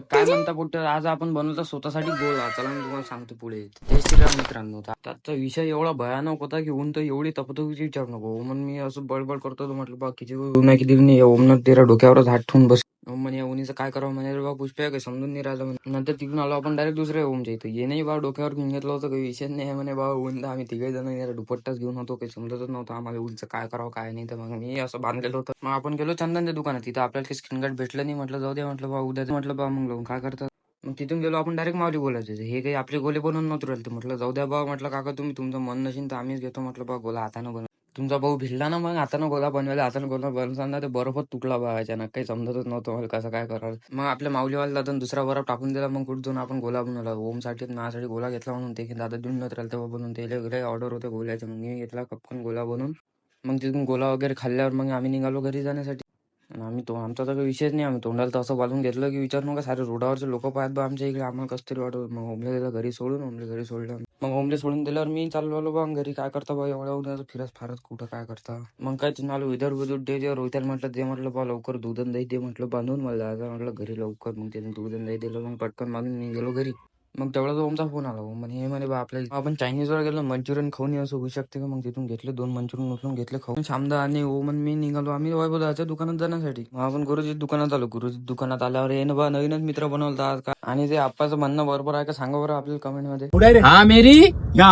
तर काय म्हणता पुढे आज आपण बनवतो स्वतःसाठी गोळा. चला मी तुम्हाला सांगतो पुढे. जय श्रीराम मित्रांनो. त्याचा विषय एवढा भयानक होता की ऊन तर एवढी तपत होती विचार नको. म्हणून मी असं बडबड करतो तर म्हटलं बा किती ऊन आहे किती नाही ओमनं तेरा डोक्यावरच हात ठेवून बस. म्हणे या उन्हीचं काय करावं म्हणे बा पुष्पा काही समजून नाही राहिलं म्हणे. नंतर तिकडून आलो आपण डायरेक्ट दुसऱ्या ओमच्या इथं ये नाही बा डोक्यावर घेऊन घेतलं होतं काही विषय नाही म्हणे बा ऊन आम्ही तिघे जण दुपट्टाच घेऊन होतो काही समजतच नव्हतं आम्हाला ऊनचं काय करावं काय नाही. तर मग मी असं बांधलेलं होतं. मग आपण गेलो चंदनच्या दुकानात तिथं आपल्याला काही स्क्रीन गार्ड भेटलं नाही. म्हटलं जाऊ दे म्हटलं बा उद्या म्हटलं बा मग लावून काय करतात. मग तिथून गेलो आपण डायरेक्ट माऊली बोलायचे हे काही आपले गोले बनवून नव्हतं राहिले. म्हटलं जाऊ द्या बा म्हटलं काका तुम्ही तुमचं मन नशीन तर आम्हीच घेतो म्हटलं बा गोला हातानं बनव. तुमचा भाऊ भिडला ना मग हातानं गोला बनवायला हातानं गोला बनवताना ते बर्फच तुटला बा अचानक काही समजतच नव्हतं मला कसं काय करावं. मग आपल्या माऊलीवाला दादा दुसरा बर्फ टाकून दिला. मग कुठे जाऊन आपण गोला बनवला ओमसाठी माझ्यासाठी गोला घेतला म्हणून ते दादा देऊन नव्हतं राहिलं तेव्हा बनवून ते ऑर्डर होते गोल्याचे. मग मी घेतला कपकन गोला बनवून. मग तिथून गोला वगैरे खाल्ल्यावर मग आम्ही निघालो घरी जाण्यासाठी. आणि आम्ही आमचा तर काही विषयच नाही. आम्ही तोंडाला तर असं बांधून घेतलं की विचारू नका सारे रोडावरचे लोक पाहत बा आमच्या इकडे आम्हाला कसं तरी वाटत. मग ओमले दिलं घरी सोडून ओमले घरी सोडलं. मग ओमले सोडून दिल्यावर मी चालू आलो बा घरी. काय करता बा एवढ्या उद्या फिरत फारत कुठं काय करता. मग काय तिथून आलो विदर विदूर डे जे रोहित्याला म्हटलं ते म्हटलं बा लवकर दूध आणि दही दे म्हटलं बांधून मला जायचं म्हटलं घरी लवकर. मग त्याने दूध आणि दही दिलं. मग पटकन बांधून मी गेलो घरी. मग तेवढा ओमचा फोन आला. म्हणे हे म्हणे बा आपल्याला आपण चायनीज वर गेलो मंचुरियन खाऊन असं होऊ शकते का. मग तिथून घेतले 2 मंचुरियन उचलून घेतले खाऊन. शामदा आणि ओमन मी निघालो आम्ही वैभवदाच्या दुकानात जाण्यासाठी. मग आपण गुरुजी दुकानात आलो. गुरुजी दुकानात आल्यावर हे ना बा नवीनच मित्र बनवला आज का. आणि ते आप्पाचं म्हणणं बरोबर आहे का सांगा बरं आपल्याला कमेंट मध्ये. हाँ मेरी या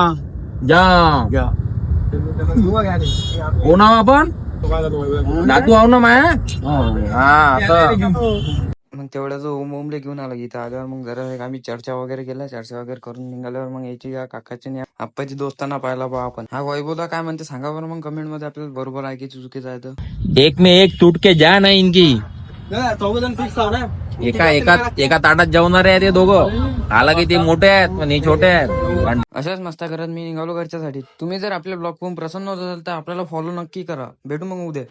जा कोण आहो आपण दादू आहो ना माया हा आता मग तेवढ्या जो ओमले घेऊन आला इथं आल्यावर मग जरा आम्ही चर्चा वगैरे केला. चर्चा वगैरे करून निघाल्यावर मग याची या काकाची आणि आप्पाची दोस्तांना पाहिला बा आपण. हा वैभवला काय म्हणते सांगा बरं मग कमेंट मध्ये आपल्याला बरोबर आहे की चुकीचं आहे तर. एक में एक टूट के जा ना इनकी चौघजण फिक्स आहो ना. एका एका एका ताटात जेवणारे आहे ते दोघं. आला की ते मोठे आहेत पण हे छोटे आहेत. अशाच मस्ता करत मी निघालो घरच्यासाठी. तुम्ही जर आपल्या ब्लॉग पाहून प्रसन्न होत असाल तर आपल्याला फॉलो नक्की करा. भेटू मग उद्या.